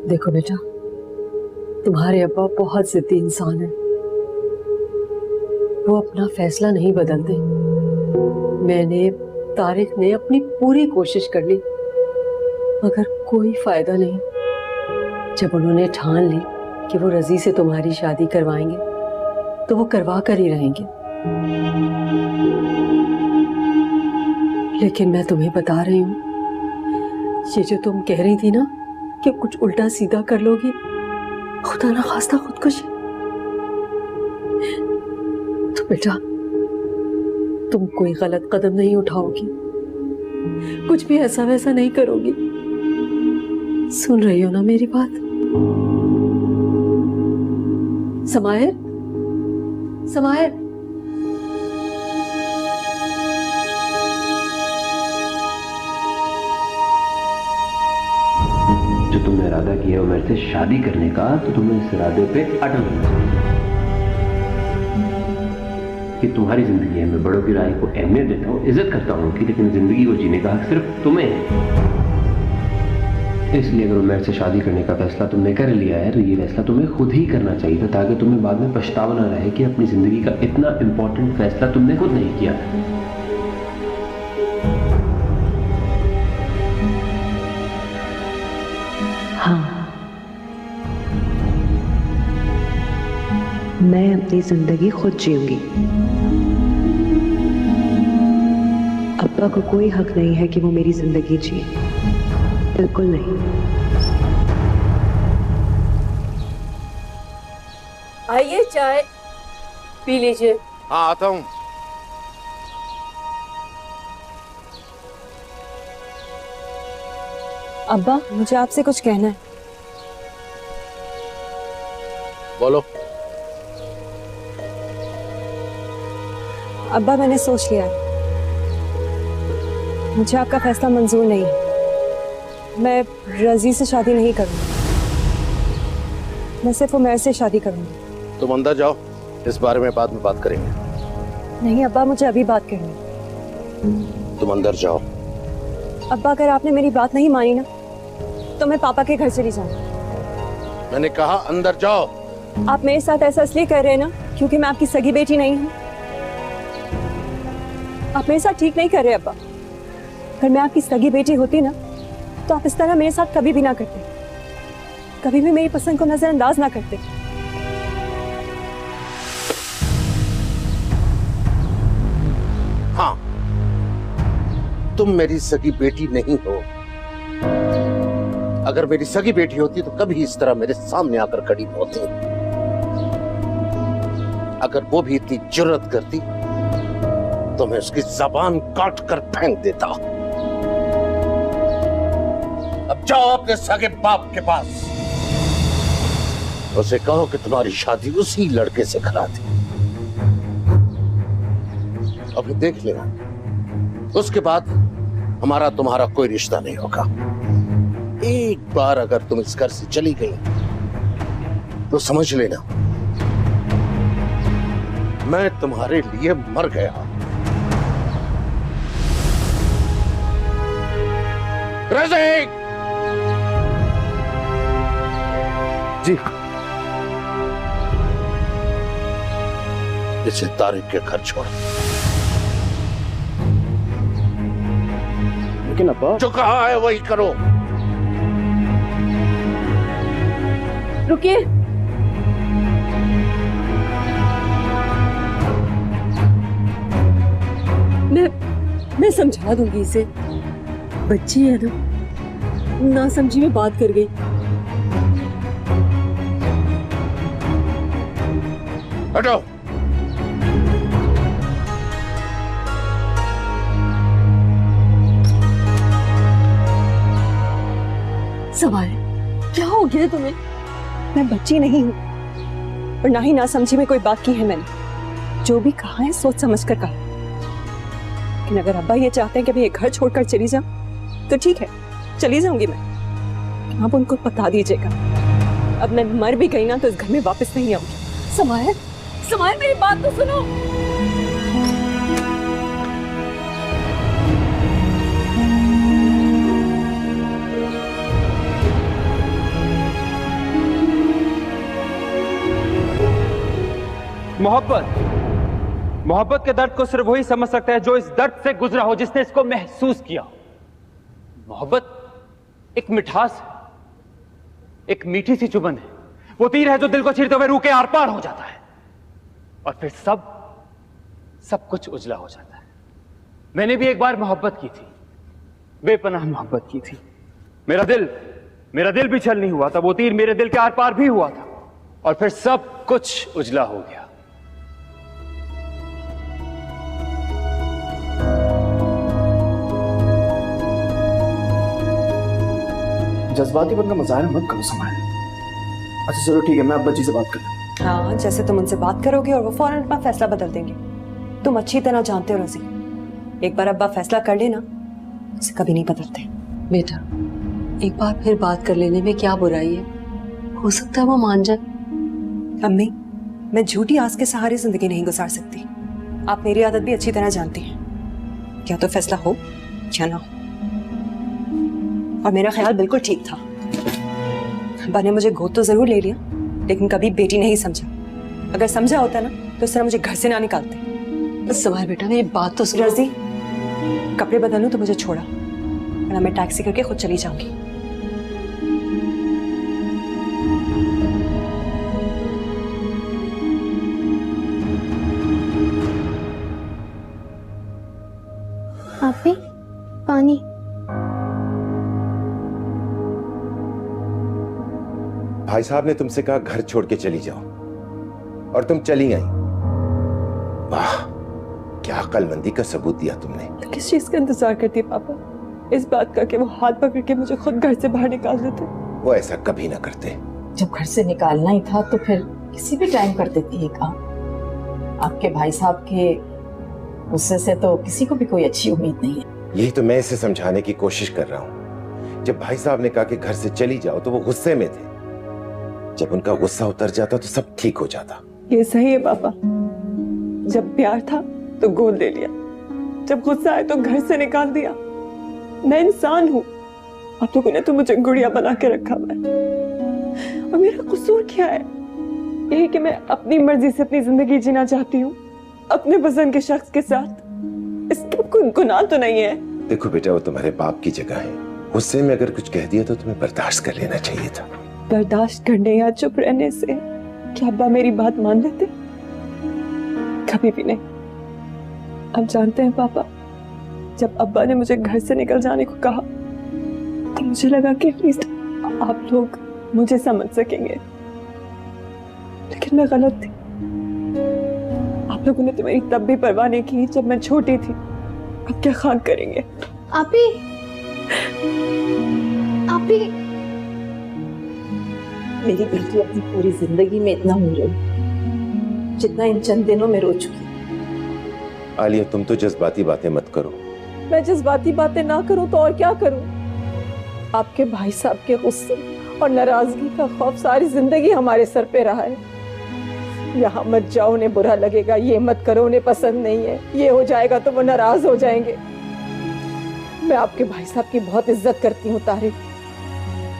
देखो बेटा, तुम्हारे अब्बा बहुत जिद्दी इंसान है। वो अपना फैसला नहीं बदलते। मैंने, तारिक ने अपनी पूरी कोशिश कर ली मगर कोई फायदा नहीं। जब उन्होंने ठान ली कि वो रजी से तुम्हारी शादी करवाएंगे तो वो करवा कर ही रहेंगे। लेकिन मैं तुम्हें बता रही हूँ, ये जो तुम कह रही थी ना कि कुछ उल्टा सीधा कर लोगी, खुदा ना खास्ता खुदकुशी, तो बेटा तुम कोई गलत कदम नहीं उठाओगी, कुछ भी ऐसा वैसा नहीं करोगी। सुन रही हो ना मेरी बात? समायर, समायर, जो तुमने इरादा किया मेरे से शादी करने का, तो तुम्हें इस इरादे पे अटल रहना चाहिए कि तुम्हारी जिंदगी है। मैं बड़ों की राय को अहमियत देता हूँ, इज्जत करता हूँ उनकी, लेकिन जिंदगी को जीने का हक सिर्फ तुम्हें है। इसलिए अगर मेरे से शादी करने का फैसला तुमने कर लिया है तो ये फैसला तुम्हें खुद ही करना चाहिए था, ताकि तुम्हें बाद में पछतावा ना रहे कि अपनी जिंदगी का इतना इंपॉर्टेंट फैसला तुमने खुद नहीं किया। हाँ, मैं अपनी जिंदगी खुद जीऊंगी। अब्बा को कोई हक नहीं है कि वो मेरी जिंदगी जिए, बिल्कुल नहीं। आइए चाय पी लीजिए। हाँ आता हूँ। अब्बा, मुझे आपसे कुछ कहना है। बोलो। अब्बा, मैंने सोच लिया है, मुझे आपका फैसला मंजूर नहीं है। मैं रजी से शादी नहीं करूंगी, मैं सिर्फ उमर से शादी करूंगी। तुम अंदर जाओ, इस बारे में बाद में बात करेंगे। नहीं अब्बा, मुझे अभी बात करनी है। तुम अंदर जाओ। अब्बा, अगर आपने मेरी बात नहीं मानी ना तो मैं पापा के घर चली जाऊंगी। मैंने कहा अंदर जाओ। आप मेरे साथ ऐसा इसलिए कर रहे हैं ना क्योंकि मैं आपकी सगी बेटी नहीं हूँ। आप मेरे साथ ठीक नहीं कर रहे अब्बा। अगर मैं आपकी सगी बेटी होती ना तो आप इस तरह मेरे साथ कभी भी ना करते, कभी भी मेरी पसंद को नजरअंदाज ना करते। हाँ, तुम मेरी सगी बेटी नहीं हो। अगर मेरी सगी बेटी होती तो कभी इस तरह मेरे सामने आकर खड़ी होती। अगर वो भी इतनी जुर्रत करती तो मैं उसकी जबान काट कर फेंक देता। अब जाओ अपने सगे बाप के पास, उसे कहो कि तुम्हारी शादी उसी लड़के से करा दी। अभी देख लेना, उसके बाद हमारा तुम्हारा कोई रिश्ता नहीं होगा। एक बार अगर तुम इस घर से चली गई तो समझ लेना मैं तुम्हारे लिए मर गया। रज़ीक! जी। इसे तारिक के घर छोड़। लेकिन अब्बा, जो कहा है वही करो। रुकिए, मैं समझा दूंगी इसे। बच्ची है ना समझी में बात कर गई। हटो। सवाल, क्या हो गया तुम्हें? मैं बच्ची नहीं हूँ और ना ही ना समझी में कोई बात की है मैंने। जो भी कहा है सोच समझ कर कहा। लेकिन अगर अब्बा ये चाहते हैं कि मैं ये घर छोड़कर चली जाऊं तो ठीक है, चली जाऊंगी मैं। आप उनको बता दीजिएगा, अब मैं मर भी गई ना तो इस घर में वापस नहीं आऊंगी। समायर, समायर मेरी बात तो सुनो। मोहब्बत के दर्द को सिर्फ वही समझ सकता है जो इस दर्द से गुजरा हो, जिसने इसको महसूस किया हो। मोहब्बत एक मिठास है, एक मीठी सी चुभन है, वो तीर है जो दिल को चीरते हुए रूह के आर पार हो जाता है और फिर सब कुछ उजला हो जाता है। मैंने भी एक बार मोहब्बत की थी, बेपनाह मोहब्बत की थी। मेरा दिल भी छल नहीं हुआ था, वो तीर मेरे दिल के आर पार भी हुआ था और फिर सब कुछ उजला हो गया। जज्बाती बनकर मुजाहिरा मत करो समाए। अच्छा चलो ठीक है, मैं अब्बा जी से बात कर। हाँ, जैसे तुम उनसे बात करोगे और वो फौरन अपना फैसला बदल देंगे। तुम अच्छी तरह जानते हो रजी, एक बार अब्बा फैसला कर लेना उसे कभी नहीं बदलते। बेटा, एक बार फिर बात कर लेने में क्या बुराई है? हो सकता है वो मान जाए। अम्मी, मैं झूठी आस के सहारे जिंदगी नहीं गुजार सकती। आप मेरी आदत भी अच्छी तरह जानती हैं। क्या तो फैसला हो या ना हो। और मेरा ख्याल बिल्कुल ठीक था। अब्बा ने मुझे गोद तो जरूर ले लिया, लेकिन कभी बेटी नहीं समझा। अगर समझा होता ना तो इस तरह मुझे घर से ना निकालते। समाए बेटा, मेरी बात तो सुनो। रजी, कपड़े बदलूं तो मुझे छोड़ा, वरना मैं टैक्सी करके खुद चली जाऊंगी। आपी, पानी। भाई साहब ने तुमसे कहा घर छोड़ के चली जाओ और तुम चली आई। वाह, क्या अक्लमंदी का सबूत दिया तुमने। तो किस चीज का इंतजार करती है पापा? इस बात का कि वो हाथ पकड़ के मुझे खुद घर से बाहर निकाल देते। वो ऐसा कभी ना करते। जब घर से निकालना ही था तो फिर किसी भी टाइम कर देती है काम। आपके भाई साहब के गुस्से से तो किसी को भी कोई अच्छी उम्मीद नहीं है। यही तो मैं इसे समझाने की कोशिश कर रहा हूँ। जब भाई साहब ने कहा कि घर से चली जाओ तो वो गुस्से में थे। जब उनका गुस्सा उतर जाता तो सब ठीक हो जाता। ये सही है पापा, जब प्यार था तो गोद ले लिया, जब गुस्सा आया तो घर से निकाल दिया। मैं इंसान हूँ, आप लोगों ने तो मुझे गुड़िया बना के रखा हुआ है। और मेरा कसूर क्या है? यही कि मैं अपनी मर्जी से अपनी जिंदगी जीना चाहती हूँ, अपने पसंद के शख्स के साथ। इसका कोई गुनाह तो नहीं है। देखो बेटा, वो तुम्हारे बाप की जगह है। गुस्से में अगर कुछ कह दिया तो तुम्हें बर्दाश्त कर लेना चाहिए था। बर्दाश्त करने या चुप रहने से क्या अब्बा मेरी बात मान लेते? कभी भी नहीं। अब जानते हैं पापा, जब अब्बा ने मुझे घर से निकल जाने को कहा तो मुझे लगा कि एटलीस्ट आप लोग मुझे समझ सकेंगे, लेकिन मैं गलत थी। आप लोगों ने तो मेरी तब भी परवाह नहीं की जब मैं छोटी थी। अब क्या खाक करेंगे? आपी, आपी, मेरी बेटी अपनी पूरी जिंदगी में इतना हो रही जितना इन चंद दिनों में रो चुकी। आलिया, तुम तो जज्बाती बातें मत करो। मैं जज्बाती बातें ना करूं तो और क्या करूं? आपके भाई साहब के गुस्से और नाराजगी का खौफ सारी जिंदगी हमारे सर पे रहा है। यहाँ मत जाओ, उन्हें बुरा लगेगा, ये मत करो, उन्हें पसंद नहीं है, ये हो जाएगा तो वो नाराज हो जाएंगे। मैं आपके भाई साहब की बहुत इज्जत करती हूँ तारिक,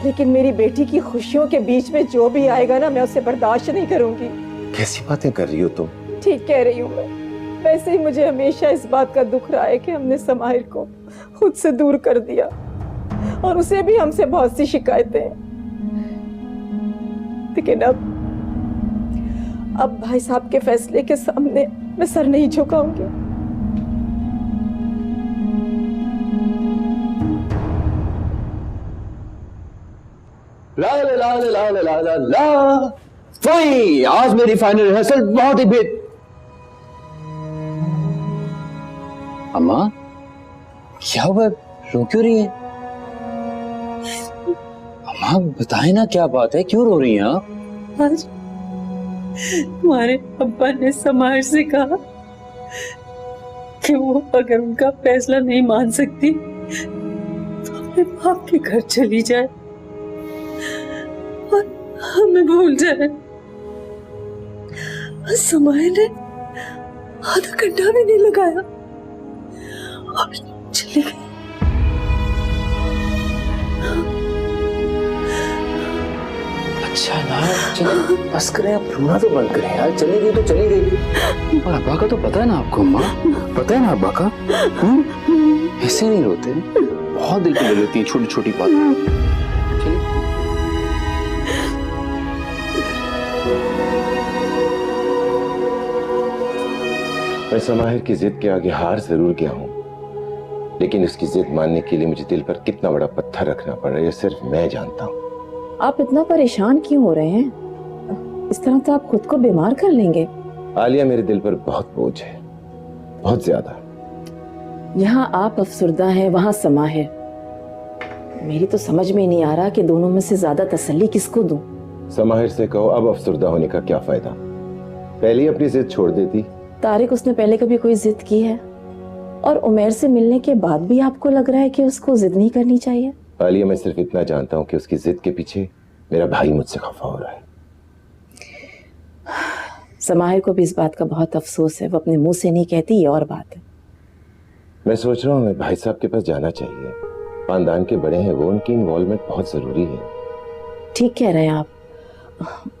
लेकिन मेरी बेटी की खुशियों के बीच में जो भी आएगा ना, मैं उसे बर्दाश्त नहीं करूंगी। कैसी बातें कर रही हो तुम? ठीक कह रही हूँ मैं। वैसे ही मुझे हमेशा इस बात का दुख रहा है कि हमने समाहिर को खुद से दूर कर दिया और उसे भी हमसे बहुत सी शिकायतें हैं। लेकिन अब भाई साहब के फैसले के सामने मैं सर नहीं झुकाऊंगी। ला ला ला ला ला ला ला ला। वही आज मेरी फाइनल रिहर्सल बहुत ही अम्मा, क्या हुआ? रो क्यों रही है? अम्मा बताए ना, क्या बात है, क्यों रो रही हैं आप? आज तुम्हारे अब्बा ने समाज से कहा कि वो अगर उनका फैसला नहीं मान सकती तो अपने बाप के घर चली जाए और हमें भूल जाए। समाए ने आधा घंटा भी नहीं लगाया और चली गई। शहनाज चलो बस करें, आप रोना तो बंद करें यार। चली गई तो चली गई। और अब्बा का तो पता है ना आपको अम्मा, पता है ना अब्बा का। ऐसे नहीं रोते, बहुत दिल पे ले लेती है छोटी छोटी बात। चलिए मैं समाहिर की जिद के आगे हार जरूर गया हूं, लेकिन उसकी जिद मानने के लिए मुझे दिल पर कितना बड़ा पत्थर रखना पड़ रहा है, ये सिर्फ मैं जानता हूं। आप इतना परेशान क्यों हो रहे हैं? इस तरह तो आप खुद को बीमार कर लेंगे। आलिया, मेरे दिल पर बहुत बोझ है, बहुत ज्यादा। यहाँ आप अफसुर्दा हैं, वहाँ समाहिर। मेरी तो समझ में नहीं आ रहा कि दोनों में से ज्यादा तसल्ली किसको दूं। समाहिर से कहो अब अफसुर्दा होने का क्या फायदा, पहले ही अपनी जिद छोड़ देती। तारिक, उसने पहले कभी कोई जिद की है? और उमैर से मिलने के बाद भी आपको लग रहा है कि उसको जिद नहीं करनी चाहिए? आलिया, मैं सिर्फ इतना जानता हूँ कि उसकी जिद के पीछे मेरा भाई मुझसे खफा हो रहा है। समाहिर को भी इस बात का बहुत अफसोस है, वो अपने मुंह से नहीं कहती, ये और बात है। मैं सोच रहा हूँ मैं भाई साहब के पास जाना चाहिए, खानदान के बड़े हैं वो, उनकी इन्वॉल्वमेंट बहुत जरूरी है। ठीक कह रहे हैं आप।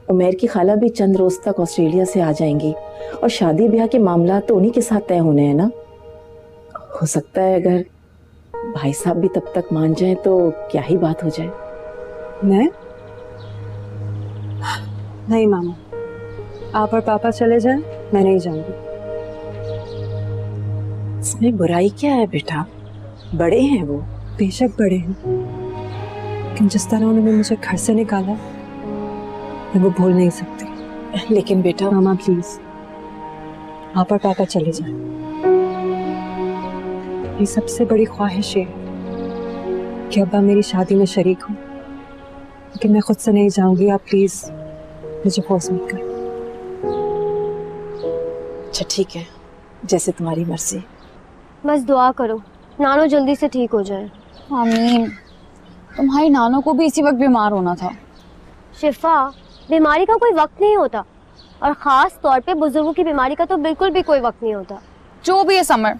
उमैर की खाला भी चंद रोज तक ऑस्ट्रेलिया से आ जाएंगी और शादी ब्याह के मामला तो उन्हीं के साथ तय होने हैं ना। हो सकता है अगर भाई साहब भी तब तक मान जाएं तो क्या ही बात हो जाए। मैं नहीं मामा, आप और पापा चले जाएं, मैं नहीं जाऊंगी। इसमें बुराई क्या है बेटा, बड़े हैं वो। बेशक बड़े हैं, लेकिन जिस तरह उन्होंने मुझे घर से निकाला मैं वो भूल नहीं सकती। लेकिन बेटा मामा प्लीज, आप और पापा चले जाएं। मेरी सबसे बड़ी ख्वाहिश है कि अब्बा मेरी शादी में शरीक हो, लेकिन मैं खुद से नहीं जाऊंगी। आप प्लीज मुझे फोर्स मत करें। अच्छा ठीक है, जैसे तुम्हारी मर्जी। बस दुआ करो नानो जल्दी से ठीक हो जाए। आमीन। तुम्हारी नानो को भी इसी वक्त बीमार होना था। शिफा, बीमारी का कोई वक्त नहीं होता, और खास तौर पे बुजुर्गों की बीमारी का तो बिल्कुल भी कोई वक्त नहीं होता। जो भी है समर,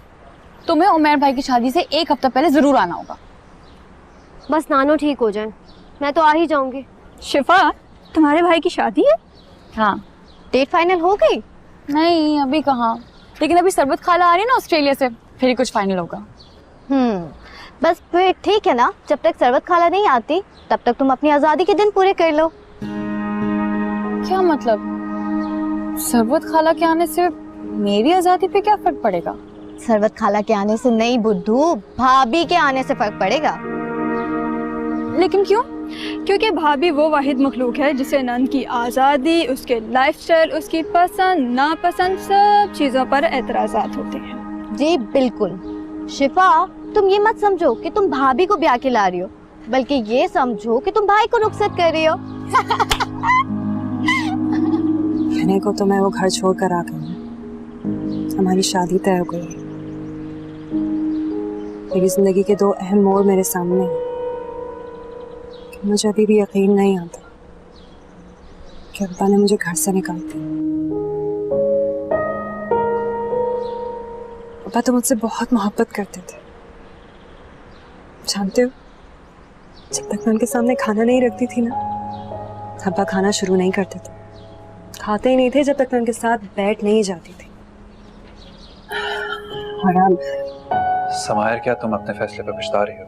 तुम्हें उमैर भाई की शादी से एक हफ्ता पहले जरूर आना होगा। बस नानो ठीक हो जाए, मैं तो आ ही जाऊंगी। शिफा, तुम्हारे भाई की शादी है? हाँ। डेट फाइनल हो गई? नहीं अभी कहाँ, लेकिन अभी सरबत खाला आ रही है ना ऑस्ट्रेलिया से, फिर ही कुछ फाइनल होगा। बस फिर ठीक है ना, जब तक सरबत खाला नहीं आती तब तक तुम अपनी आजादी के दिन पूरे कर लो। क्या मतलब? सरबत खाला के आने से मेरी आजादी पे क्या फर्क पड़ेगा? सरबत खाला के आने से नहीं बुद्धू, भाभी के आने से फर्क पड़ेगा। लेकिन क्यों? क्योंकि भाभी वो वाहिद मखलूक है जिसे नंद की आज़ादी, उसके लाइफस्टाइल, उसकी पसंद नापसंद सब चीज़ों पर एतराज़ात होते हैं। जी बिल्कुल। शिफा, तुम ये मत समझो कि तुम भाभी को ब्याह के ला रही हो, बल्कि ये समझो कि तुम भाई को रुखसत कर रही हो। कहने को तो मैं वो घर छोड़कर आ गई, हमारी शादी तय हो गई। मेरी जिंदगी के दो अहम मोड़ मेरे सामने हैं। मुझे अभी भी यकीन नहीं आता कि अब्बा ने मुझे घर से निकाल दिया। अब्बा तो मुझसे बहुत मोहब्बत करते थे, जानते हो, जब तक मैं उनके सामने खाना नहीं रखती थी ना, अब्बा खाना शुरू नहीं करते थे। खाते ही नहीं थे जब तक मैं उनके साथ बैठ नहीं जाती थी। हराम। समाहिर, क्या तुम अपने फैसले पर पछता रही हो?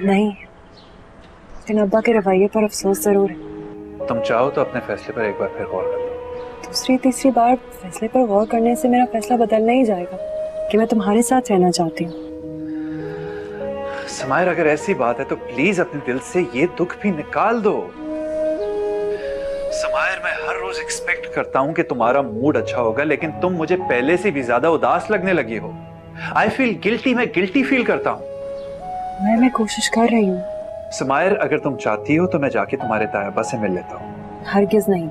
नहीं, लेकिन अब्बा के रवैये पर अफसोस जरूर है। तुम चाहो तो अपने फैसले पर एक बार फिर गौर कर लो। दूसरी तीसरी बार फैसले पर गौर करने से मेरा फैसला बदल नहीं जाएगा कि मैं तुम्हारे साथ रहना चाहती हूँ। समाहिर, अगर ऐसी बात है तो प्लीज अपने दिल से ये दुख भी निकाल दो। समाहिर, मैं हर रोज एक्सपेक्ट करता हूँ कि तुम्हारा मूड अच्छा होगा, लेकिन तुम मुझे पहले से भी ज्यादा उदास लगने लगी हो। आई फील गिल्टी, मैं गिल्टी फील करता हूँ। मैं कोशिश कर रही हूँ। समाहिर, अगर तुम चाहती हो तो मैं जाके तुम्हारे ताया अब्बा से मिल लेता हूँ। हरगिज नहीं,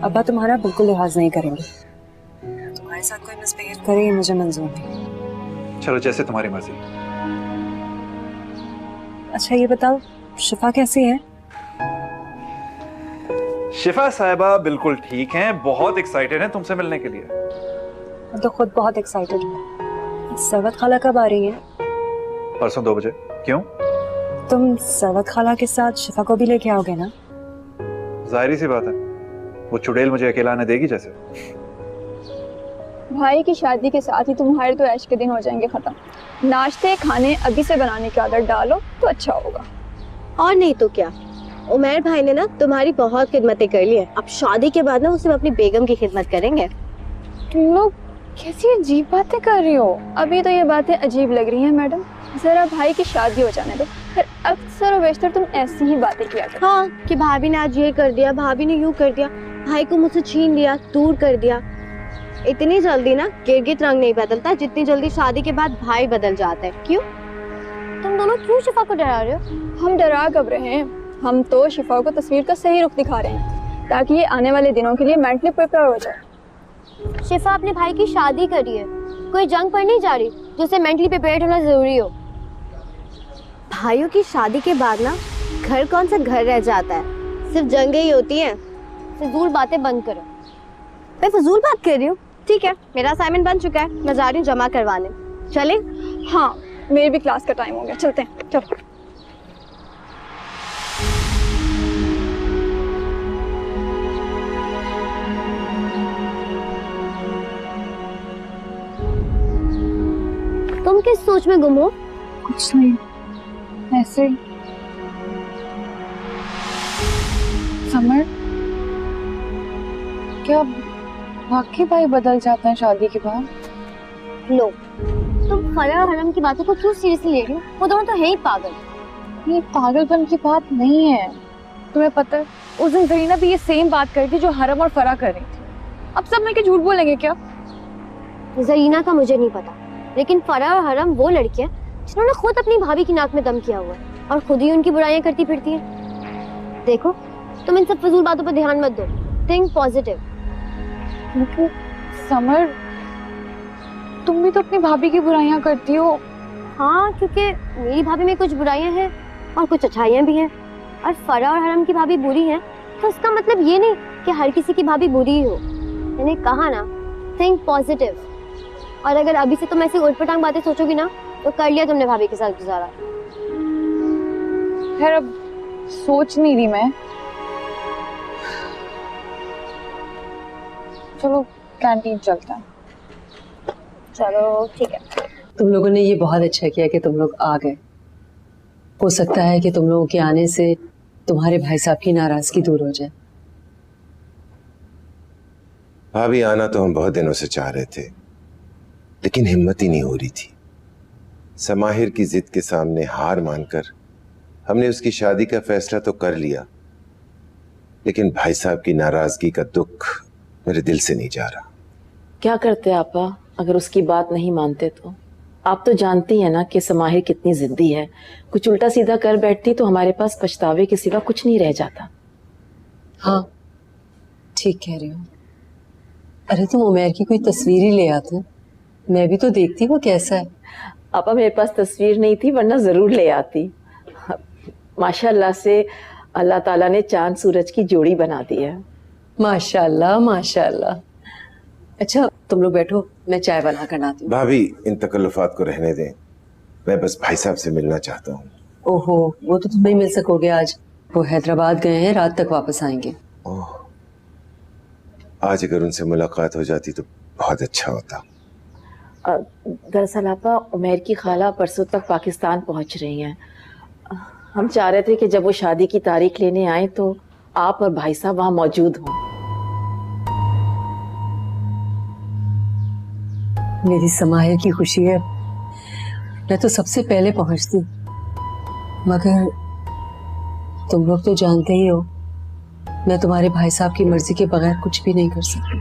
अब्बा तुम्हारा बिल्कुल लिहाज नहीं करेंगे। तुम्हारे साथ कोई मिसबिहेव करे ये मुझे मंजूर नहीं। चलो, जैसे तुम्हारी मर्जी। अच्छा ये बताओ, शिफा कैसी है? शिफा साहिबा बिल्कुल ठीक हैं, बहुत एक्साइटेड हैं तुमसे मिलने के लिए। मैं तो खुद बहुत एक्साइटेड हूँ। सरवत खाला कब आ रही है? परसों 2 बजे। क्यों? तुम सरवत खाला के साथ शिफा को भी लेके आओगे ना? जाहिर सी बात है, वो चुड़ैल मुझे अकेला आने देगी जैसे? भाई की शादी के साथ ही तुम्हारे तो ऐश के दिन हो जाएंगे खत्म। नाश्ते खाने अभी से बनाने की आदत डालो तो अच्छा होगा। और नहीं तो क्या, उमैर भाई ने ना तुम्हारी बहुत खिदमतें कर ली है, अब शादी के बाद ना वो सिर्फ अपनी बेगम की खिदमत करेंगे। तुम लोग कैसी अजीब बातें कर रही हो। अभी तो ये बातें अजीब लग रही हैं मैडम, जरा भाई की शादी हो जाने दो, फिर अक्सर और बेशतर तुम ऐसी ही बातें किया करो। हाँ, कि भाभी ने आज ये कर दिया, भाभी ने यूं कर दिया, भाई को मुझसे छीन लिया, दूर कर दिया। इतनी जल्दी ना गिरगिट रंग नहीं बदलता जितनी जल्दी शादी के बाद भाई बदल जाता है। क्यों? तुम दोनों क्यों शिफा को डरा रहे हो? हम डरा कब रहे हैं, हम तो शिफा को तस्वीर का सही रुख दिखा रहे हैं ताकि ये आने वाले दिनों के लिए मेंटली प्रिपेयर हो जाए। शिफा अपने भाई की शादी करी है, कोई जंग पर नहीं जा रही जिससे मेंटली प्रिपेयर्ड होना जरूरी हो। भाइयों की शादी के बाद ना घर कौन सा घर रह जाता है, सिर्फ जंगें ही होती हैं। फिजूल बातें बंद करो। मैं फिजूल बात कर रही हूँ? ठीक है, मेरा असाइनमेंट बन चुका है, मैं जा रही हूँ जमा करवाने। चले? हाँ, मेरी भी क्लास का टाइम हो गया, चलते हैं। चलो। तुम किस सोच में गुम हो? कुछ नहीं, ऐसे ही। समर, क्या वाकई भाई बदल जाते हैं शादी के बाद? लो, तुम फरा और हरम की बातों को क्यों सीरियसली ले रही हो? वो दोनों तो है ही पागल। ये पागलपन की बात नहीं है। तुम्हें पता है उस दिन जरीना भी ये सेम बात करी थी जो हरम और फरा कर रही थी। अब सब मिलकर झूठ बोलेंगे क्या? जरीना का मुझे नहीं पता, लेकिन फरा और हरम वो लड़कियां जिन्होंने खुद अपनी भाभी की नाक में दम किया हुआ है और खुद ही उनकी बुराइयां करती फिरती है। देखो, तुम इन सब फजूल बातों पर ध्यान मत दो, थिंक पॉजिटिव। लेकिन समर, तुम भी तो अपनी भाभी की बुराइयां करती हो। हाँ, क्योंकि मेरी भाभी में कुछ बुराइयां हैं और कुछ अच्छाइयां भी हैं, और फरा और हरम की भाभी बुरी है तो इसका मतलब ये नहीं कि हर किसी की भाभी बुरी ही हो। मैंने कहा ना, थिंक पॉजिटिव। और अगर अभी से तुम ऐसी उटपटांग बातें सोचोगी ना तो कर लिया तुमने भाभी के साथ गुजारा। खैर, अब सोच नहीं रही मैं। चलो कैंटीन चलते हैं। चलो ठीक है। तुम लोगों ने ये बहुत अच्छा किया कि तुम लोग आ गए। हो सकता है कि तुम लोगों के आने से तुम्हारे भाई साहब की नाराजगी दूर हो जाए। भाभी, आना तो हम बहुत दिनों से चाह रहे थे, लेकिन हिम्मत ही नहीं हो रही थी। समाहिर की जिद के सामने हार मानकर हमने उसकी शादी का फैसला तो कर लिया, लेकिन भाई साहब की नाराजगी का दुख मेरे दिल से नहीं जा रहा। क्या करते आपा अगर उसकी बात नहीं मानते तो? आप तो जानती हैं ना कि समाहिर कितनी जिद्दी है। कुछ उल्टा सीधा कर बैठती तो हमारे पास पछतावे के सिवा कुछ नहीं रह जाता। हाँ, ठीक कह रही हो। अरे तुम उमैर की कोई तस्वीर ही ले आते, मैं भी तो देखती वो कैसा है। आपा, मेरे पास तस्वीर नहीं थी वरना जरूर ले आती। माशाल्लाह से अल्लाह ताला ने चांद सूरज की जोड़ी बना दी है। माशाल्लाह माशाल्लाह। अच्छा तुम लोग बैठो, मैं चाय बना कर लाती हूँ। भाभी, इन तकल्लुफात को रहने दें, मैं बस भाई साहब से मिलना चाहता हूँ। ओहो, वो तो तुम नहीं मिल सकोगे आज, वो हैदराबाद गए हैं, रात तक वापस आएंगे। ओह, आज अगर उनसे मुलाकात हो जाती तो बहुत अच्छा होता। दरअसल आपा, उमैर की खाला परसों तक पाकिस्तान पहुंच रही हैं। हम चाह रहे थे कि जब वो शादी की तारीख लेने आए तो आप और भाई साहब वहां मौजूद हों। मेरी समाहिर की खुशी है, मैं तो सबसे पहले पहुंचती, मगर तुम लोग तो जानते ही हो मैं तुम्हारे भाई साहब की मर्जी के बगैर कुछ भी नहीं कर सकती।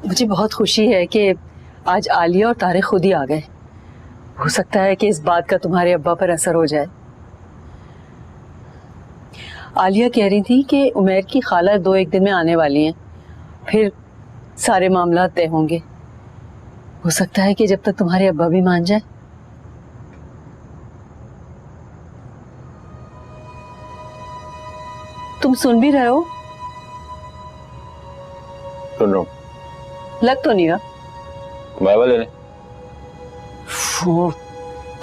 मुझे बहुत खुशी है कि आज आलिया और तारिक खुद ही आ गए। हो सकता है कि इस बात का तुम्हारे अब्बा पर असर हो जाए। आलिया कह रही थी कि उमैर की खाला 2-1 दिन में आने वाली हैं, फिर सारे मामला तय होंगे। हो सकता है कि जब तक तुम्हारे अब्बा भी मान जाए। तुम सुन भी रहे हो? सुन रहा हूँ। लग तो नहीं रहा। मैं वाले ने वो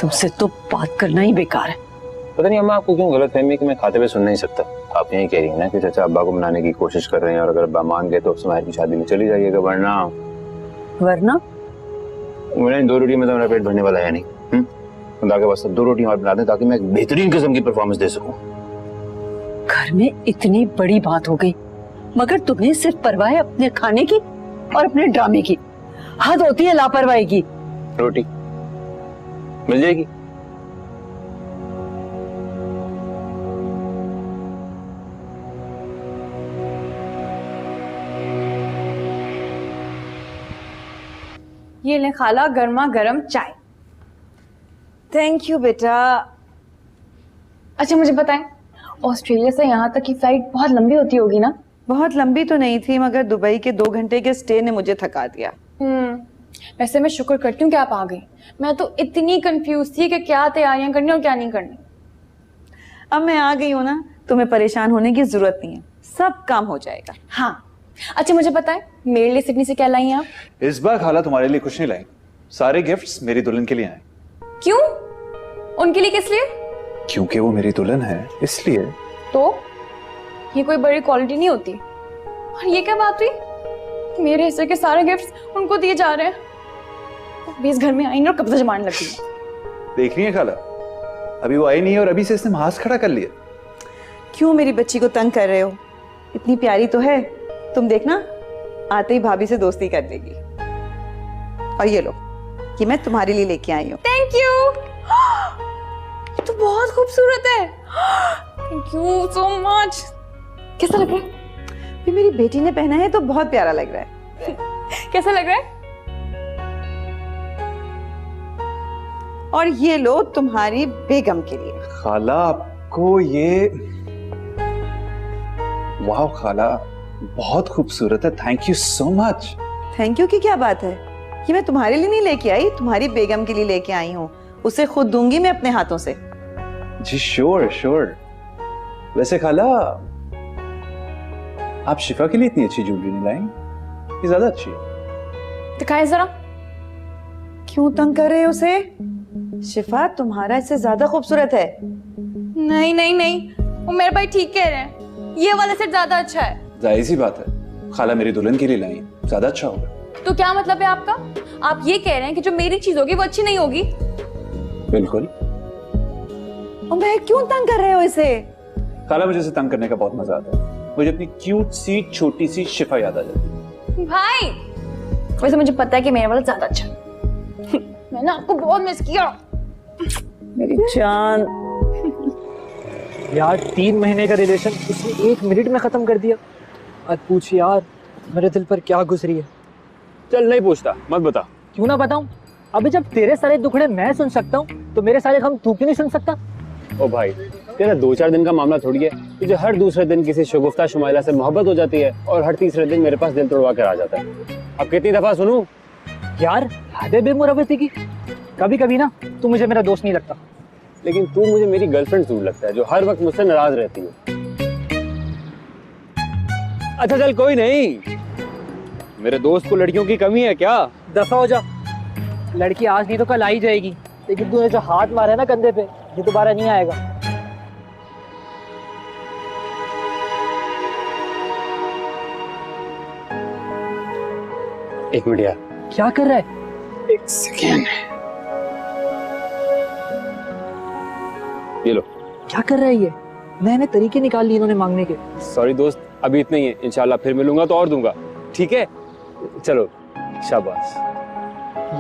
तुमसे तो बात करना ही बेकार है। पता नहीं अम्मा आपको क्यों गलत फहमी कि मैं खाते हुए सुन नहीं सकता। आप यही कह रही हैं ना कि चाचा अब्बा को मनाने की कोशिश कर रहे हैं और अगर अब्बा मान गए तो समाहिर की शादी में चली जाइएगा, वरना मैंने 2 रोटी में तो मेरा पेट भरने वाला है नहीं। खुदा के वास्ते 2 रोटी और बना दें ताकि मैं एक बेहतरीन किस्म की परफॉर्मेंस दे सकूं। घर में इतनी बड़ी बात हो गई मगर तुम्हें सिर्फ परवाह है अपने खाने की और अपने ड्रामे की। हद होती है लापरवाही की। रोटी मिल जाएगी। ये ले खाला गर्मा गर्म चाय। थैंक यू बेटा। अच्छा मुझे बताएं, ऑस्ट्रेलिया से यहाँ तक की फ्लाइट बहुत लंबी होती होगी ना? बहुत लंबी तो नहीं थी मगर दुबई के 2 घंटे के स्टे ने मुझे थका दिया। वैसे मैं शुक्र करती हूँ कि आप आ गई। मैं तो इतनी कंफ्यूज थी कि क्या तैयारियां करनी और क्या नहीं करनी। अब मैं आ गई हूँ ना, तुम्हें परेशान होने की जरूरत नहीं है, सब काम हो जाएगा। हाँ अच्छा मुझे बताएं, मेरे लिए सिडनी से क्या लाई हैं आप? इस बार खाला तुम्हारे लिए कुछ नहीं लाई, सारे गिफ्ट्स मेरी दुल्हन के लिए आए। क्यों? उनके लिए किस लिए? क्योंकि वो मेरी दुल्हन है इसलिए। तो ये कोई बड़ी क्वालिटी नहीं होती। और ये क्या बात हुई, मेरे हिस्से के सारे गिफ्ट्स उनको दिए जा रहे हैं। अभी इस घर में आई और कब्जा जमाने लगी। देख रही है खाला, अभी वो आई नहीं है और अभी से इसने हाथ खड़ा कर लिया। क्यों मेरी बच्ची को तंग कर रहे हो? इतनी प्यारी तो है, तुम देखना आते ही भाभी से दोस्ती कर लेगी। और ये लो, ये मैं तुम्हारे लिए लेके आई हूँ। थैंक यू, ये तो बहुत खूबसूरत है। Thank you so much. कैसा लग रहा है? ये मेरी बेटी ने पहना है तो बहुत प्यारा लग रहा है। कैसा लग रहा है? और ये लो तुम्हारी बेगम के लिए। खाला आपको ये, वाह खाला बहुत खूबसूरत है, thank you so much. Thank you की क्या बात है, ये मैं तुम्हारे लिए नहीं लेके आई, तुम्हारी बेगम के लिए लेके आई हूँ। उसे खुद दूंगी मैं अपने हाथों से। जी श्योर श्योर। वैसे खाला आप शिफा के लिए इतनी अच्छी ज्वेलरी नहीं लाई, ये ज्यादा अच्छी है। दिखाएं जरा। क्यों तंग कर रहे हो उसे? शिफा तुम्हारा इससे ज्यादा खूबसूरत है। नहीं नहीं नहीं, वो मेरे भाई ठीक कह रहे हैं, ये वाला सेट ज्यादा अच्छा है। जाहिर सी बात है, खाला मेरी दुल्हन के लिए लाई, ज्यादा अच्छा होगा। तो क्या मतलब है आपका? आप ये कह रहे हैं कि जो मेरी चीज होगी वो अच्छी नहीं होगी? बिल्कुल। मैं क्यों तंग कर रहे हो इसे? खाला मुझे इसे तंग करने का बहुत मजा आता है, मुझे अपनी क्यूट सी छोटी सी शिफा याद आ जाती है। भाई वैसे मुझे पता है कि मेरा वाला ज्यादा अच्छा है। मैंने आपको बहुत मिस किया मेरी जान। यार 3 महीने का रिलेशन उसने 1 मिनट में खत्म कर दिया। अब पूछ यार मेरे दिल पर क्या गुजरी है। चल नहीं पूछता, मत बता। क्यों ना बताऊं? अबे जब तेरे सारे दुखड़े मैं सुन सकता हूँ तो मेरे सारे गम तू क्यों नहीं सुन सकता? ओ भाई, तेरा 2-4 दिन का मामला थोड़ी है, तुझे हर दूसरे दिन किसी शगुफ्ता शुमाइला से मोहब्बत हो जाती है और हर तीसरे दिन मेरे पास दिल तोड़वा कर आ जाता है। अब कितनी दफा सुनूं? यार हदे बेमुरवती की। कभी कभी ना तू मुझे मेरा दोस्त नहीं लगता। लेकिन तू मुझे मेरी गर्लफ्रेंड जरूर लगता है, जो हर वक्त मुझसे नाराज रहती है। अच्छा चल कोई नहीं, मेरे दोस्त को लड़कियों की कमी है क्या? दफा हो जा। लड़की आज नहीं तो कल आ ही जाएगी, लेकिन तूने जो हाथ मारा है ना कंधे पे, ये दोबारा नहीं आएगा। एक मिनट यार। क्या कर रहा है? एक सेकेंड। ये लो। क्या कर रहा है ये? नए नए तरीके निकाल लिए इन्होंने मांगने के। सॉरी दोस्त, अभी इतना ही है, इंशाल्लाह फिर मिलूंगा तो और दूंगा, ठीक है? चलो शाबाश।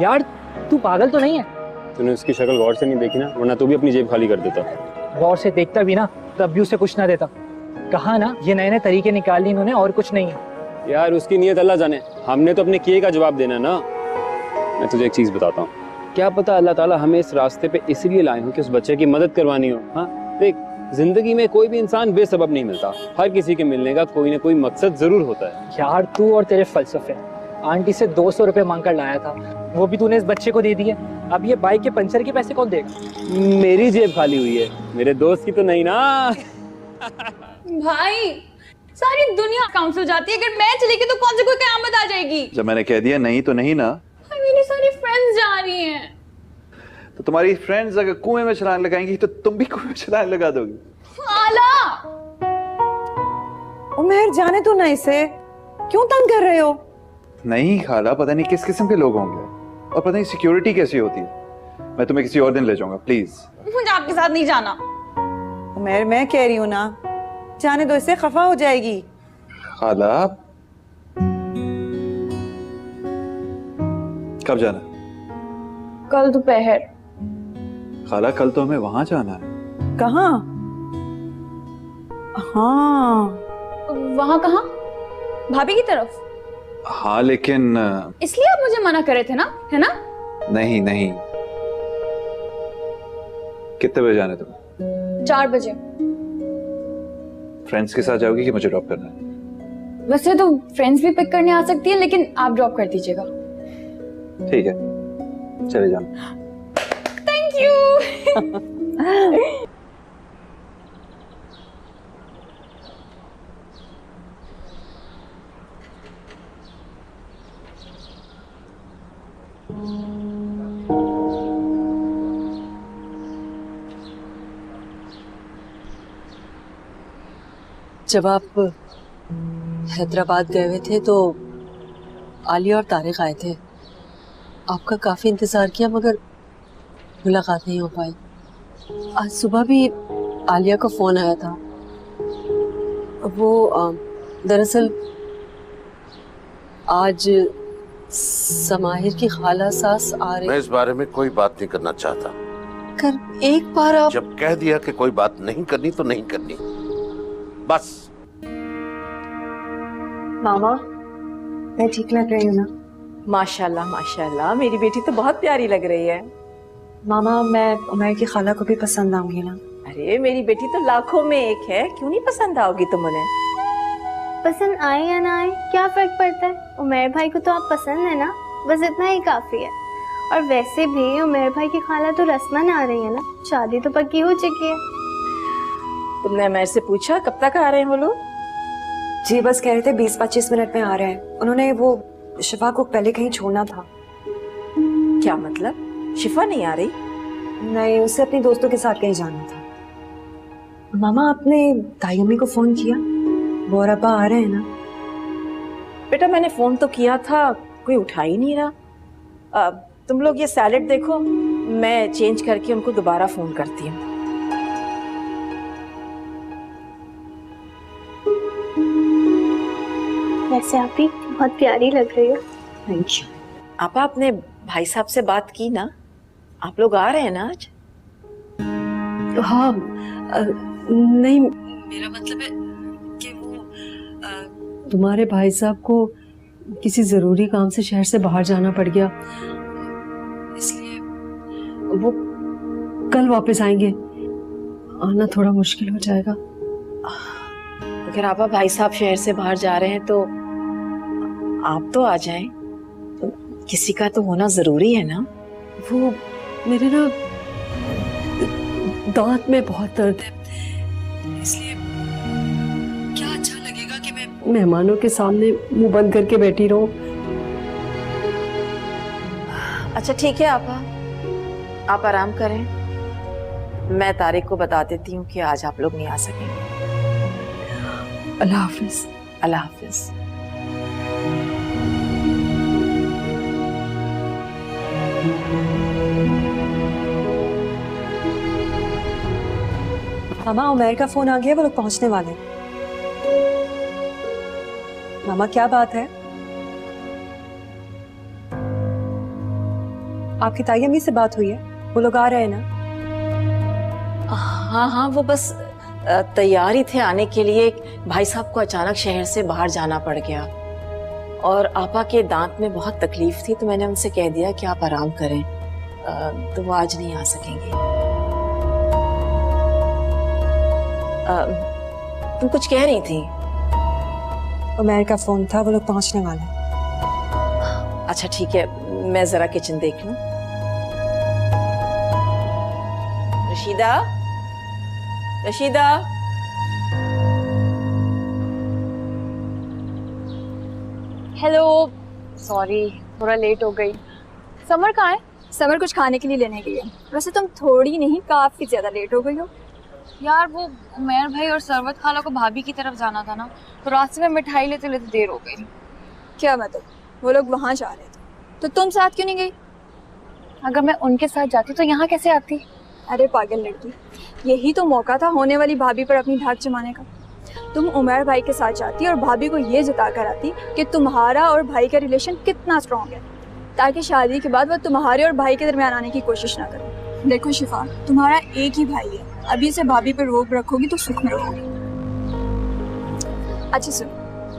यार तू पागल तो नहीं है? तूने उसकी शक्ल गौर से नहीं देखी ना, वरना तू भी अपनी जेब खाली कर देता। गौर से देखता भी ना तब भी उसे कुछ ना देता। कहा ना ये नए नए तरीके निकाल लिए इन्होंने और कुछ नहीं है। यार उसकी नीयत अल्लाह जाने, हमने तो अपने किए का जवाब देना ना। मैं तुझे एक चीज बताता हूँ, क्या पता अल्लाह ताला हमें इस रास्ते पे इसलिए लाए हो कि उस बच्चे की मदद करवानी हो। हाँ देख, जिंदगी में कोई भी इंसान बेसबब नहीं मिलता, हर किसी के मिलने का कोई ना कोई मकसद जरूर होता है। यार तू और तेरे फलसफे। आंटी से 200 रुपए मांग कर लाया था, वो भी तूने इस बच्चे को दे दिए। अब ये बाइक के पंचर के पैसे कौन देगा? मेरी जेब खाली हुई है, मेरे दोस्त की तो नहीं ना। भाई सारी दुनिया काउंसिल जाती है, अगर मैं चली गई तो कौन सी कोई कयामत आ जाएगी? जब मैंने कह दिया नहीं तो नहीं ना। मेरी सारी फ्रेंड्स जा रही हैं। तो तुम्हारी फ्रेंड्स अगर कुएं में छलांग लगाएंगी तो तुम भी कुएं में छलांग लगा दोगी। उमर जाने तो ना इसे, क्यों तंग कर रहे हो? नहीं खाला, पता नहीं किस किस्म के लोग होंगे और पता नहीं सिक्योरिटी कैसी होती है। मैं तुम्हें किसी और दिन ले जाऊंगा प्लीज। मुझे आपके साथ नहीं जाना। उमर मैं कह रही हूँ ना, जाने दो इसे, खफा हो जाएगी। खाला कब जाना? कल दोपहर। खाला कल तो हमें वहां जाना है। कहाँ? हाँ वहां कहाँ? भाभी की तरफ? हाँ लेकिन इसलिए आप मुझे मना कर रहे थे ना, है ना? नहीं नहीं। कितने बजे जाना है तुम्हें? 4 बजे। फ्रेंड्स के साथ जाओगी कि मुझे ड्रॉप करना है? वैसे तो फ्रेंड्स भी पिक करने आ सकती है, लेकिन आप ड्रॉप कर दीजिएगा। ठीक है चले जाना। Thank you. जब आप हैदराबाद गए हुए थे तो आलिया और तारिक आए थे। आपका काफ़ी इंतज़ार किया मगर मुलाकात नहीं हो पाई। आज सुबह भी आलिया का फ़ोन आया था। वो दरअसल आज समाहिर की खाला सास आ रही। मैं इस बारे में कोई बात नहीं करना चाहता। कर एक बार आप जब कह दिया कि कोई बात नहीं करनी तो नहीं करनी, बस। मामा मैं ठीक लग रही हूँ ना? माशाल्लाह माशाल्लाह, मेरी बेटी तो बहुत प्यारी लग रही है। मामा मैं उमर की खाला को भी पसंद आऊंगी ना? अरे मेरी बेटी तो लाखों में एक है, क्यों नहीं पसंद आओगी तुम उन्हें? पसंद आए या ना आए क्या फर्क पड़ता है? उमर भाई को तो आप पसंद है ना, बस इतना ही काफी है। और वैसे भी उमर भाई की खाला तो रस्मन आ रही है ना, शादी तो पक्की हो चुकी है। तुमने उमर से पूछा कब तक आ रहे हैं वो लोग? जी बस कह रहे थे 20-25 मिनट में आ रहे हैं। उन्होंने वो शिफा को पहले कहीं छोड़ना था। क्या मतलब? शिफा नहीं आ रही? नहीं, उसे अपने दोस्तों के साथ कहीं जाना था। मामा आपने ताई अम्मी को फोन किया? वो और अब्बा आ रहे हैं ना? बेटा मैंने फोन तो किया था, कोई उठा ही नहीं रहा। तुम लोग ये सैलेड देखो, मैं चेंज करके उनको दोबारा फोन करती हूँ। वैसे आप भी बहुत प्यारी लग रही हो। Thank you. आपा अपने भाई साहब से बात की ना? आप लोग आ रहे हैं ना आज? हाँ नहीं, मेरा मतलब है कि वो तुम्हारे भाई साहब को किसी जरूरी काम से शहर से बाहर जाना पड़ गया, इसलिए वो कल वापस आएंगे। आना थोड़ा मुश्किल हो जाएगा। अगर आपा भाई साहब शहर से बाहर जा रहे हैं तो आप तो आ जाएं। तो किसी का तो होना जरूरी है ना। वो मेरे ना दांत में बहुत दर्द है, इसलिए क्या अच्छा लगेगा कि मैं मेहमानों के सामने मुंह बंद करके बैठी रहूं। अच्छा ठीक है आपा, आप आराम करें। मैं तारिक को बता देती हूँ कि आज आप लोग नहीं आ सकेंगे। अल्लाह हाफिज। अल्लाह हाफिज। मामा उमर का फोन आ गया, वो लोग पहुंचने वाले हैं। मामा क्या बात है? आपकी ताई अम्मी से बात हुई है? वो लोग आ रहे हैं ना? हाँ हाँ, वो बस तैयार ही थे आने के लिए। भाई साहब को अचानक शहर से बाहर जाना पड़ गया और आपा के दांत में बहुत तकलीफ थी, तो मैंने उनसे कह दिया कि आप आराम करें। तो वो आज नहीं आ सकेंगे। तुम कुछ कह रही थी? उमर का फोन था, वो लोग पहुंचने वाले हैं। अच्छा ठीक है, मैं जरा किचन देख लूं। रशीदा, रशीदा। हेलो, सॉरी थोड़ा लेट हो गई। समर कहाँ है? समर कुछ खाने के लिए लेने गई है। वैसे तुम थोड़ी नहीं काफी ज्यादा लेट हो गई हो। यार वो उमैर भाई और सरवत खाला को भाभी की तरफ जाना था ना, तो रास्ते में मिठाई लेते लेते देर हो गई। क्या मतलब? वो लोग वहां जा रहे थे तो तुम साथ क्यों नहीं गई? अगर मैं उनके साथ जाती तो यहाँ कैसे आती? अरे पागल लड़की, यही तो मौका था होने वाली भाभी पर अपनी धाक जमाने का। तुम उमर भाई के साथ जाती और भाभी को ये जता कर आती कि तुम्हारा और भाई का रिलेशन कितना स्ट्रांग है, ताकि शादी के बाद वो तुम्हारे और भाई के दरमियान आने की कोशिश ना करो। देखो शिफा, तुम्हारा एक ही भाई है, अभी से भाभी पर रोक रखोगी तो सुख में रहोगी। अच्छा सुनो,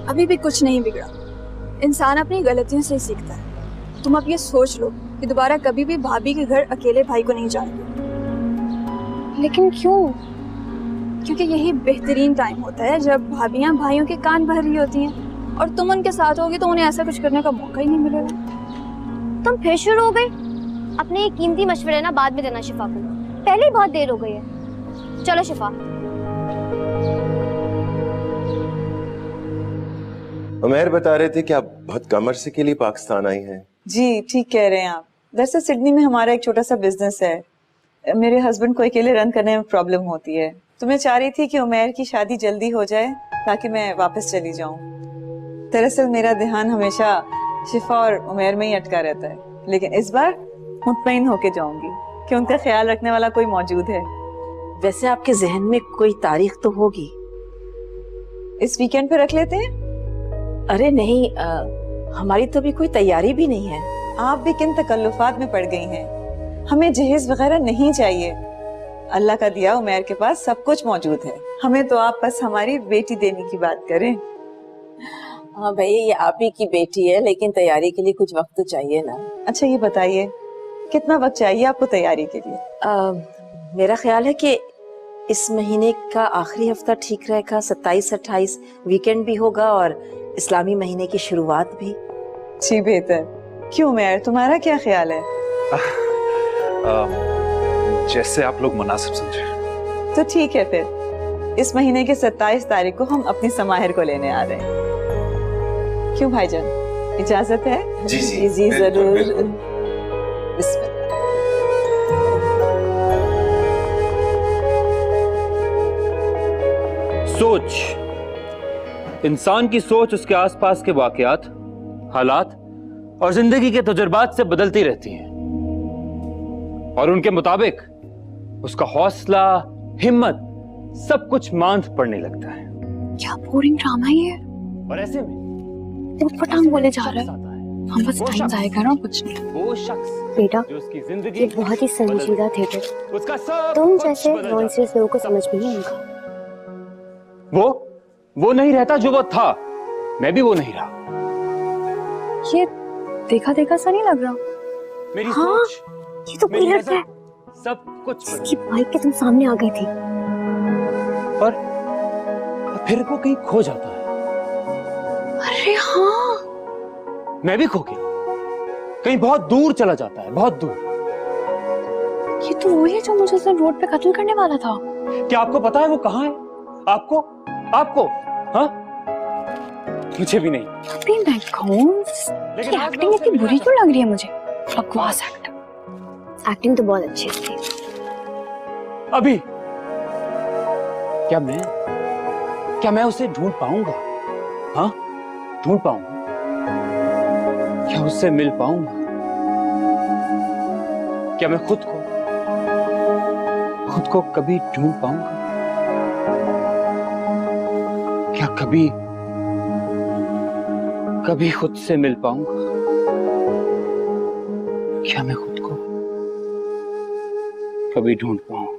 अभी भी कुछ नहीं बिगड़ा, इंसान अपनी गलतियों से ही सीखता है। तुम अब ये सोच लो कि दोबारा कभी भी भाभी के घर अकेले भाई को नहीं जाओगे। लेकिन क्यों? क्योंकि यही बेहतरीन टाइम होता है जब भाभियां भाइयों के कान भर रही होती हैं, और तुम उनके साथ होगी तो उन्हें ऐसा कुछ करने का मौका ही नहीं मिलेगा। तुम फिर शुरू हो गई? अपने ये कीमती मशवरे ना बाद में देना शिफा को, पहले ही बहुत देर हो गई है। चलो शिफा। उमैर बता रहे थे कि आप बहुत कम अरसे के लिए पाकिस्तान आई हैं। जी ठीक कह रहे हैं आप। दरअसल सिडनी में हमारा एक छोटा सा बिजनेस है, मेरे हस्बैंड को अकेले रन करने में प्रॉब्लम होती है, तो मैं चाह रही थी कि उमैर की शादी जल्दी हो जाए ताकि मैं वापस चली जाऊं। दरअसल मेरा ध्यान हमेशा शिफा और उमैर में ही अटका रहता है, लेकिन इस बार मुतमईन होके जाऊंगी कि उनका ख्याल रखने वाला कोई मौजूद है। वैसे आपके जहन में कोई तारीख तो होगी? इस वीकेंड पे रख लेते हैं। अरे नहीं, हमारी तो अभी कोई तैयारी भी नहीं है। आप भी किन तकल्लुफात में पड़ गई हैं, हमें जहेज वगैरह नहीं चाहिए। अल्लाह का दिया उमैर के पास सब कुछ मौजूद है, हमें तो आप बस हमारी बेटी देने की बात करें। हाँ भाई, ये आप ही की बेटी है, लेकिन तैयारी के लिए कुछ वक्त तो चाहिए ना। अच्छा ये बताइए, कितना वक्त चाहिए आपको तैयारी के लिए? मेरा ख्याल है कि इस महीने का आखिरी हफ्ता ठीक रहेगा। 27-28 वीकेंड भी होगा और इस्लामी महीने की शुरुआत भी। जी बेहतर। क्यों उमैर, तुम्हारा क्या ख्याल है? जैसे आप लोग मुनासिब समझे। तो ठीक है, फिर इस महीने के 27 तारीख को हम अपनी समाहिर को लेने आ रहे हैं। क्यों भाईजान, इजाजत है? जी जी जरूर। बिस्मिल्लाह। सोच, इंसान की सोच उसके आसपास के वाकयात, हालात और जिंदगी के तजुर्बात से बदलती रहती है, और उनके मुताबिक उसका हौसला, हिम्मत सब कुछ मांद पड़ने लगता है। क्या बोरिंग ड्रामा है ये? और ऐसे में पटांग बोले जा रहा है, हम बस टाइम जाया कर रहा हूं, कुछ नहीं। वो शख्स बेटा, जो उसकी जिंदगी ये बहुत ही संजीदा थिएटर, उसका सब तुम कुछ जैसे बदल नॉन सीरियस लोगों को समझ में नहीं आएगा। वो नहीं रहता जो वो था, मैं भी वो नहीं रहा। ये देखा देखा सा नहीं लग रहा? मेरी हाँ, सोच, ये तो मेरी वही लड़का है सब कुछ जिसकी बाइक के तुम सामने आ गई थी। और फिर वो कहीं खो जाता है। अरे हाँ, मैं भी खो गया, कहीं बहुत दूर चला जाता है, बहुत दूर। ये तो वही है जो मुझे उस दिन रोड पे कत्ल करने वाला था। क्या आपको पता है वो कहाँ है? आपको हाँ? मुझे भी नहीं। अभी मैं कहूँ, लेकिन आज एक्टिंग इतनी बुरी क्यों लग रही है मुझे? बकवास एक्टिंग तो बहुत अच्छी थी। अभी क्या मैं उसे ढूंढ पाऊंगा? हाँ, ढूंढ पाऊंगा? क्या उससे मिल पाऊंगा? क्या मैं खुद को कभी ढूंढ पाऊंगा? क्या कभी खुद से मिल पाऊंगा? क्या मैं खुद को कभी ढूंढ पाऊंगा?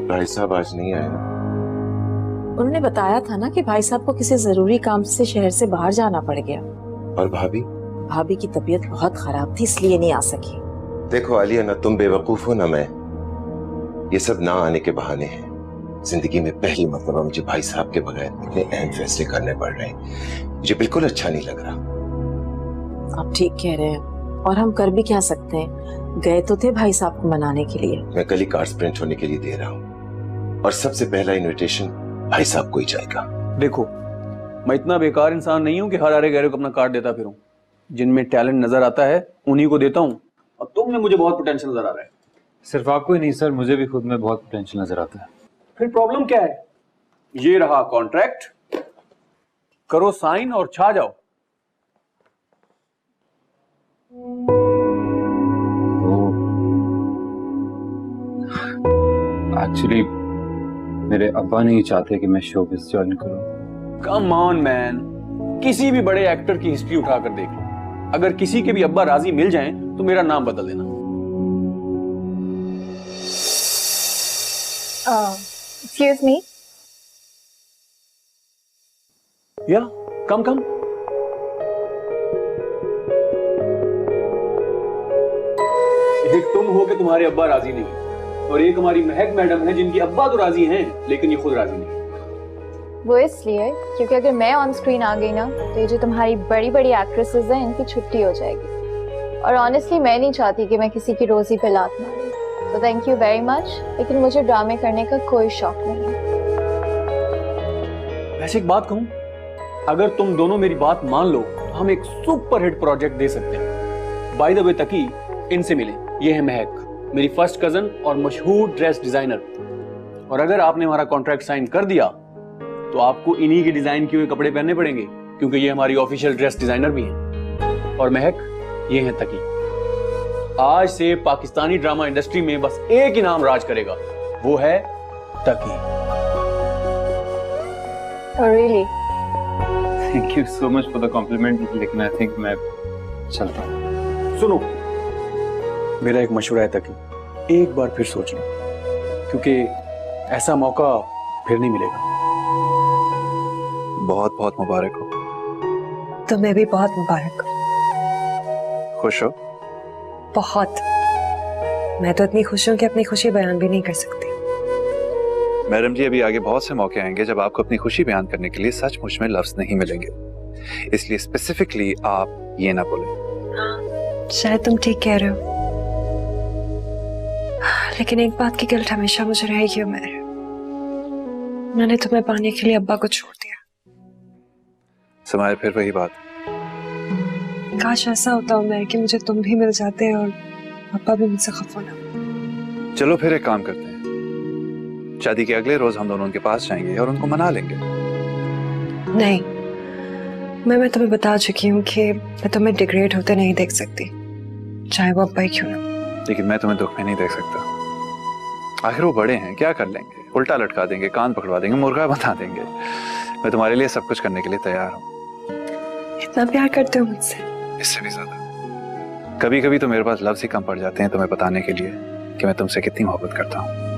भाई साहब आज नहीं आए ना? उन्होंने बताया था ना कि भाई साहब को किसी जरूरी काम से शहर से बाहर जाना पड़ गया। और भाभी की तबीयत बहुत खराब थी, इसलिए नहीं आ सकी। देखो आलिया, ना तुम बेवकूफ हो ना मैं। ये सब ना आने के बहाने हैं। जिंदगी में पहली मर्तबा मुझे भाई साहब के बगैर इतने अहम फैसले करने पड़ रहे हैं। मुझे बिल्कुल अच्छा नहीं लग रहा। आप ठीक कह रहे हैं, और हम कर भी क्या सकते हैं। गए तो थे भाई साहब को मनाने के लिए। मैं कल ही कार्ड्स प्रिंट होने के लिए दे रहा हूँ, और सबसे पहला इनविटेशन भाई साहब को ही जाएगा। देखो, मैं इतना बेकार इंसान नहीं हूँ कि हर आरे गहरे को अपना कार्ड देता फिरूं। जिनमें टैलेंट नजर आता है उन्हीं को देता हूँ, और तुम में मुझे बहुत पोटेंशियल नजर आ रहा है। सिर्फ आपको ही नहीं सर, मुझे भी खुद में बहुत पोटेंशियल नजर आता है। फिर प्रॉब्लम क्या है? ये रहा कॉन्ट्रैक्ट, करो साइन और छा जाओ। एक्चुअली मेरे अब्बा नहीं चाहते कि मैं शोबिज़ ज्वाइन करूं। कम ऑन मैन, किसी भी बड़े एक्टर की हिस्ट्री उठाकर देख लो, अगर किसी के भी अब्बा राजी मिल जाएं तो मेरा नाम बदल देना। Excuse me. या कम कम। एक तुम हो कि तुम्हारे अब्बा राजी नहीं, और एक हमारी महक मैडम है जिनकी अब्बा तो राजी हैं लेकिन ये खुद राजी नहीं। वो इसलिए क्योंकि अगर मैं ऑन स्क्रीन आ गई ना तो ये जो तुम्हारी बड़ी बड़ी एक्ट्रेसेस हैं इनकी छुट्टी हो जाएगी। और ऑनेस्टली मैं नहीं चाहती कि मैं किसी की रोजी पे लात मारूं। तो थैंक यू वेरी मच, लेकिन मुझे ड्रामे करने का कोई शौक नहीं है। वैसे एक बात कहूं, अगर तुम दोनों मेरी बात मान लो तो हम एक सुपर हिट प्रोजेक्ट दे सकते हैं। बाय द वे तकी, इनसे मिले, ये है महक, मेरी फर्स्ट कजन और मशहूर ड्रेस डिजाइनर। और अगर आपने हमारा कॉन्ट्रैक्ट साइन कर दिया तो आपको इन्हीं के डिजाइन किए हुए कपड़े पहनने पड़ेंगे, क्योंकि ये हमारी ऑफिशियल ड्रेस डिजाइनर भी हैं। और महक, ये है तकी। आज से पाकिस्तानी ड्रामा इंडस्ट्री में बस एक ही नाम राज करेगा, वो है तकी। Really? Thank you so much for the compliment, लेकिन आई थिंक मैं चलता हूँ। सुनो, मेरा एक मशवरा है तकी, एक बार फिर सोच लो, क्योंकि ऐसा मौका फिर नहीं मिलेगा। बहुत बहुत मुबारक हो। तुम्हें भी बहुत मुबारक हो। खुश हो? बहुत। मैं तो इतनी खुश हूँ कि अपनी खुशी बयान भी नहीं कर सकती। मैडम जी, अभी आगे बहुत से मौके आएंगे जब आपको अपनी खुशी बयान करने के लिए सचमुच में लफ्ज नहीं मिलेंगे, इसलिए स्पेसिफिकली आप ये ना बोलें। शायद तुम ठीक कह रहे हो, लेकिन एक बात की गिल्ट हमेशा मुझे रहेगी उमर। मैंने तुम्हें पाने के लिए अब्बा को छोड़ दिया। समाए फिर वही बात। काश ऐसा होता उमर कि मुझे तुम भी मिल जाते और अब्बा भी मुझसे खफा ना। चलो फिर एक काम करते हैं, शादी के अगले रोज हम दोनों उनके पास जाएंगे और उनको मना लेंगे। नहीं, मैं तुम्हें बता चुकी हूँ कि मैं तुम्हें डिग्रेड होते नहीं देख सकती, चाहे वो अब्बा ही क्यों ना। लेकिन मैं तुम्हें दुख में नहीं देख सकता। आखिर वो बड़े हैं, क्या कर लेंगे? उल्टा लटका देंगे, कान पकड़वा देंगे, मुर्गा बना देंगे। मैं तुम्हारे लिए सब कुछ करने के लिए तैयार हूँ। इतना प्यार करते हो मुझसे? इससे भी ज्यादा। कभी कभी तो मेरे पास लफ्ज ही कम पड़ जाते हैं तुम्हें बताने के लिए कि मैं तुमसे कितनी मोहब्बत करता हूँ।